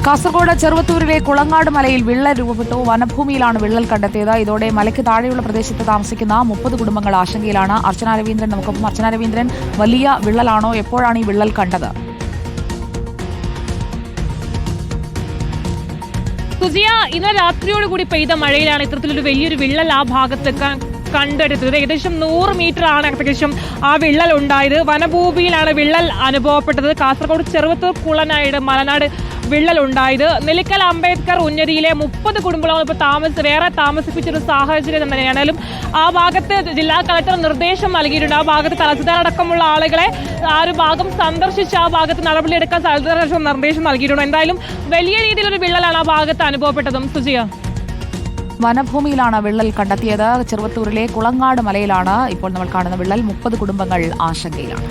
കാസർഗോഡ് ചെറുവത്തൂരിലെ കുളങ്ങാട് മലയിൽ വിള്ളൽ രൂപപ്പെട്ടു. വനഭൂമിയിലാണ് വിള്ളൽ കണ്ടെത്തിയത്. ഇതോടെ മലയ്ക്ക് താഴെയുള്ള പ്രദേശത്ത് താമസിക്കുന്ന 30 കുടുംബങ്ങൾ ആശങ്കയിലാണ്. അർച്ചന രവീന്ദ്രൻ നമുക്കൊപ്പം. അർച്ചന രവീന്ദ്രൻ, വലിയ വിള്ളലാണോ? എപ്പോഴാണ് ഈ വിള്ളൽ കണ്ടത്? സുജിയ, ഇന്നലെ രാത്രിയോടുകൂടി പെയ്ത മഴയിലാണ് ഇത്തരത്തിലൊരു വലിയൊരു വിള്ളൽ ആ ഭാഗത്ത് കണ്ടെടുത്തത്. ഏകദേശം 100 മീറ്റർ ആണ് ഏകദേശം ആ വിള്ളൽ ഉണ്ടായത്. വനഭൂമിയിലാണ് വിള്ളൽ അനുഭവപ്പെട്ടത്. കാസർഗോഡ് ചെറുവത്തൂർ കുളനാട് മലനാട് വിള്ളൽ ഉണ്ടായത്. നെല്ലിക്കൽ അംബേദ്കർ ഉന്നതിയിലെ 30 കുടുംബങ്ങളാണ് ഇപ്പോൾ വേറെ താമസിപ്പിച്ചൊരു സാഹചര്യം തന്നെയാണെങ്കിലും ആ ഭാഗത്ത് ജില്ലാ കളക്ടർ നിർദ്ദേശം നൽകിയിട്ടുണ്ട്. ആ ഭാഗത്ത് തഹസിൽദാർ അടക്കമുള്ള ആളുകളെ ആ ഒരു ഭാഗം സന്ദർശിച്ച് ആ ഭാഗത്ത് നടപടിയെടുക്കാൻ നിർദ്ദേശം നൽകിയിട്ടുണ്ട്. എന്തായാലും വലിയ രീതിയിലൊരു വിള്ളലാണ് ആ ഭാഗത്ത് അനുഭവപ്പെട്ടതും. സുജിയ, വനഭൂമിയിലാണ് വിള്ളൽ കണ്ടെത്തിയത്. ചെറുവത്തൂരിലെ കുളങ്ങാട് മലയിലാണ് ഇപ്പോൾ നമ്മൾ കാണുന്ന വിള്ളൽ. 30 കുടുംബങ്ങൾ ആശങ്കയിലാണ്.